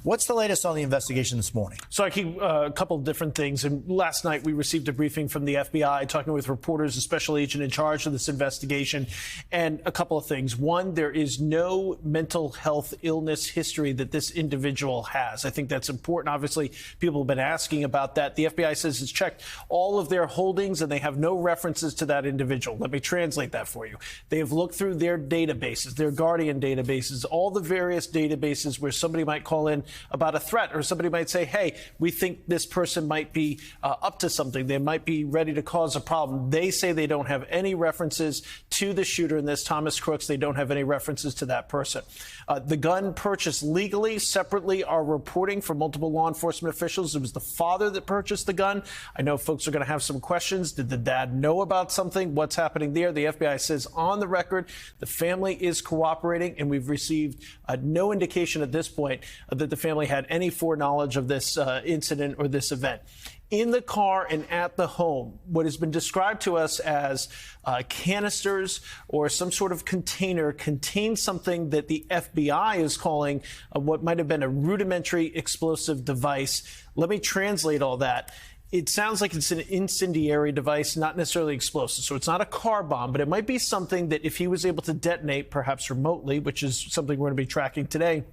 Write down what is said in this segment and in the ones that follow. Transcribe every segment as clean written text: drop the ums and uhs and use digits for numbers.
What's the latest on the investigation this morning? So I keep a couple of different things. And last night we received a briefing from the FBI talking with reporters, a special agent in charge of this investigation, and a couple of things. One, there is no mental health illness history that this individual has. I think that's important. Obviously, people have been asking about that. The FBI says it's checked all of their holdings and they have no references to that individual. Let me translate that for you. They have looked through their databases, their Guardian databases, all the various databases where somebody might call in about a threat, or somebody might say, hey, we think this person might be up to something. They might be ready to cause a problem. They say they don't have any references to the shooter in this, Thomas Crooks. They don't have any references to that person. The gun purchased legally, separately, are reporting from multiple law enforcement officials. It was the father that purchased the gun. I know folks are going to have some questions. Did the dad know about something? What's happening there? The FBI says on the record, the family is cooperating, and we've received no indication at this point that the family had any foreknowledge of this incident or this event. In the car and at the home, what has been described to us as canisters or some sort of container contains something that the FBI is calling what might have been a rudimentary explosive device. Let me translate all that. It sounds like it's an incendiary device, not necessarily explosive. So it's not a car bomb, but it might be something that if he was able to detonate, perhaps remotely, which is something we're going to be tracking today,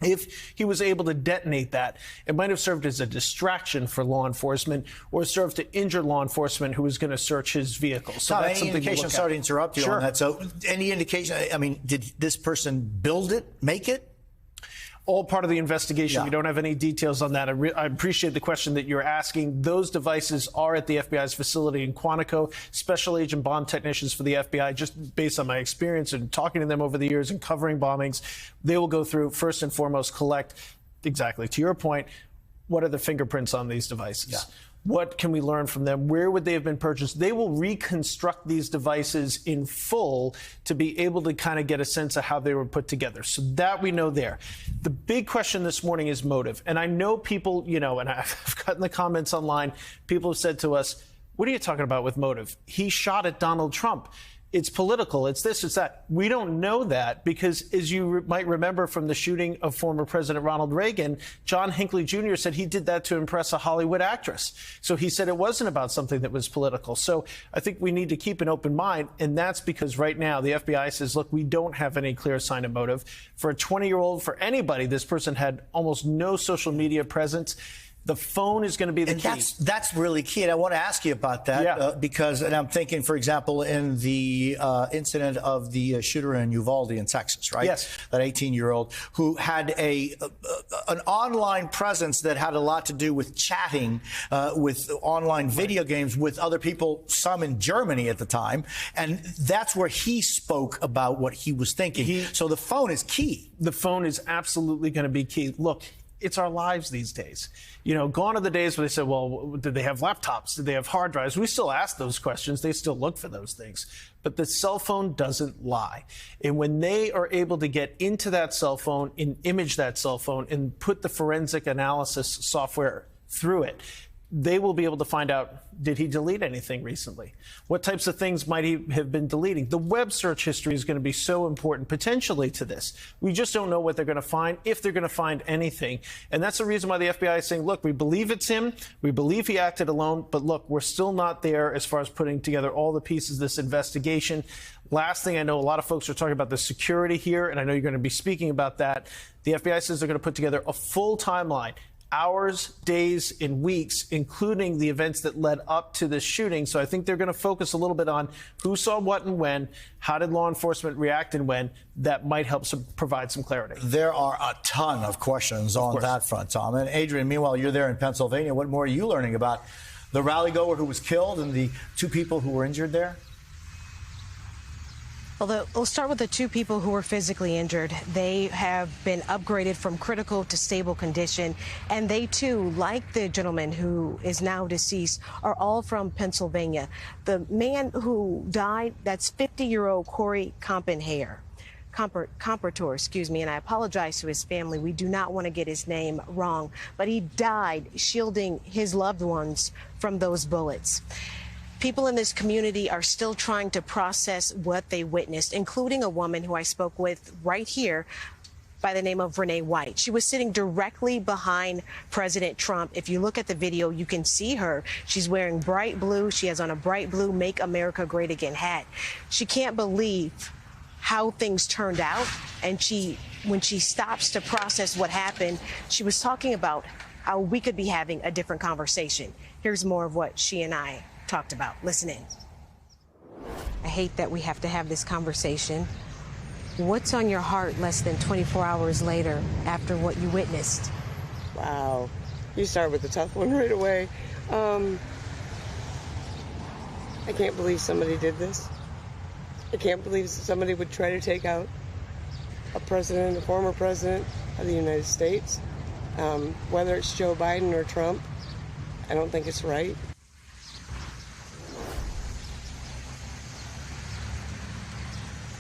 if he was able to detonate that, it might have served as a distraction for law enforcement or served to injure law enforcement who was going to search his vehicle. So that's any indication, sorry to interrupt you on that. So any indication, I mean, did this person build it, make it? All part of the investigation. Yeah. We don't have any details on that. I appreciate the question that you're asking. Those devices are at the FBI's facility in Quantico. Special agent bomb technicians for the FBI, just based on my experience and talking to them over the years and covering bombings, they will go through, first and foremost, collect, exactly to your point, what are the fingerprints on these devices? Yeah. What can we learn from them? Where would they have been purchased? They will reconstruct these devices in full to be able to kind of get a sense of how they were put together. So that we know there. The big question this morning is motive. And I know people, you know, and I've gotten the comments online, people have said to us, what are you talking about with motive? He shot at Donald Trump. It's political. It's this, it's that. We don't know that because, as you might remember from the shooting of former President Ronald Reagan, John Hinckley Jr. said he did that to impress a Hollywood actress. So he said it wasn't about something that was political. So I think we need to keep an open mind, and that's because right now the FBI says, look, we don't have any clear sign of motive. For a 20-year-old, for anybody, this person had almost no social media presence. The phone is going to be the key. That's really key. And I want to ask you about that because, and I'm thinking, for example, in the incident of the shooter in Uvalde in Texas, right? Yes. That 18-year-old who had an online presence that had a lot to do with chatting with online video games with other people, some in Germany at the time. And that's where he spoke about what he was thinking. So the phone is key. The phone is absolutely going to be key. Look, it's our lives these days. You know, gone are the days where they said, well, did they have laptops? Did they have hard drives? We still ask those questions. They still look for those things. But the cell phone doesn't lie. And when they are able to get into that cell phone and image that cell phone and put the forensic analysis software through it, they will be able to find out, did he delete anything recently? What types of things might he have been deleting? The web search history is going to be so important potentially to this. We just don't know what they're going to find, if they're going to find anything. And that's the reason why the FBI is saying, look, we believe it's him. We believe he acted alone. But look, we're still not there as far as putting together all the pieces of this investigation. Last thing, I know a lot of folks are talking about the security here, and I know you're going to be speaking about that. The FBI says they're going to put together a full timeline. Hours, days, and weeks, including the events that led up to this shooting. So I think they're going to focus a little bit on who saw what and when, how did law enforcement react and when. That might help provide some clarity. There are a ton of questions on that front, Tom. And Adrian, meanwhile, you're there in Pennsylvania. What more are you learning about the rally-goer who was killed and the two people who were injured there? Well, we'll start with the two people who were physically injured. They have been upgraded from critical to stable condition. And they, too, like the gentleman who is now deceased, are all from Pennsylvania. The man who died, that's 50-year-old Corey Compertor, and I apologize to his family. We do not want to get his name wrong. But he died shielding his loved ones from those bullets. People in this community are still trying to process what they witnessed, including a woman who I spoke with right here by the name of Renee White. She was sitting directly behind President Trump. If you look at the video, you can see her. She's wearing bright blue. She has on a bright blue Make America Great Again hat. She can't believe how things turned out. And when she stops to process what happened, she was talking about how we could be having a different conversation. Here's more of what she and I talked about. Listen in. I hate that we have to have this conversation. What's on your heart less than 24 hours later after what you witnessed? Wow. You start with the tough one right away. I can't believe somebody did this. I can't believe somebody would try to take out a president, a former president of the United States. Whether it's Joe Biden or Trump, I don't think it's right.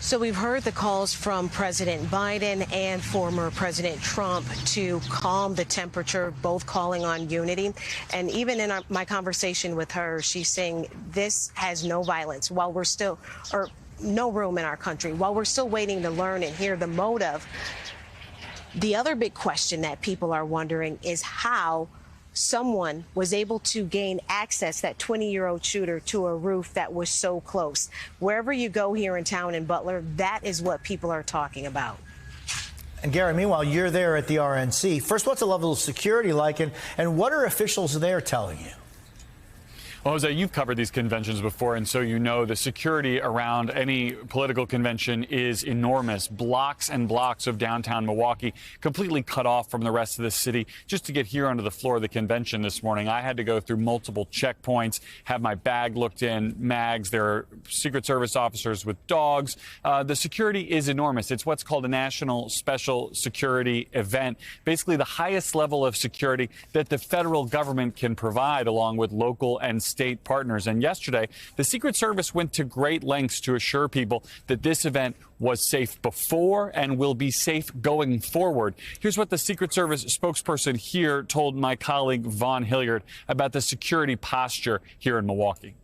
So we've heard the calls from President Biden and former President Trump to calm the temperature, both calling on unity. And even in my conversation with her, she's saying this has no violence while we're still, or no room in our country, while we're still waiting to learn and hear the motive. The other big question that people are wondering is how someone was able to gain access, that 20-year-old shooter, to a roof that was so close. Wherever you go here in town in Butler, that is what people are talking about. And Gary, meanwhile, you're there at the RNC. First, what's the level of security like, and what are officials there telling you? Well, Jose, you've covered these conventions before, and so you know the security around any political convention is enormous. Blocks and blocks of downtown Milwaukee completely cut off from the rest of the city. Just to get here onto the floor of the convention this morning, I had to go through multiple checkpoints, have my bag looked in, mags. There are Secret Service officers with dogs. The security is enormous. It's what's called a national special security event, basically the highest level of security that the federal government can provide, along with local and state partners. And yesterday, the Secret Service went to great lengths to assure people that this event was safe before and will be safe going forward. Here's what the Secret Service spokesperson here told my colleague Vaughn Hilliard about the security posture here in Milwaukee.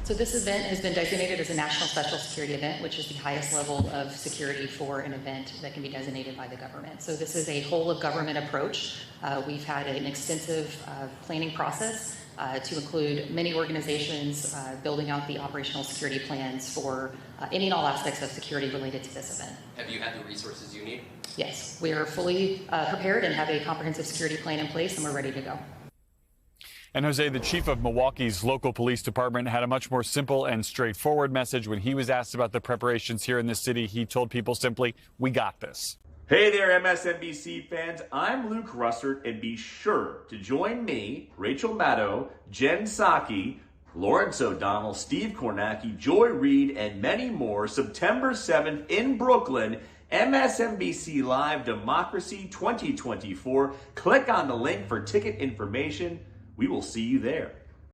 So this event has been designated as a national special security event, which is the highest level of security for an event that can be designated by the government. So this is a whole of government approach. We've had an extensive planning process to include many organizations building out the operational security plans for any and all aspects of security related to this event. Have you had the resources you need? Yes, we are fully prepared and have a comprehensive security plan in place, and we're ready to go. And Jose, the chief of Milwaukee's local police department, had a much more simple and straightforward message. When he was asked about the preparations here in the city, he told people simply, "We got this." Hey there, MSNBC fans. I'm Luke Russert, and be sure to join me, Rachel Maddow, Jen Psaki, Lawrence O'Donnell, Steve Kornacki, Joy Reid, and many more September 7th in Brooklyn. MSNBC Live Democracy 2024. Click on the link for ticket information. We will see you there.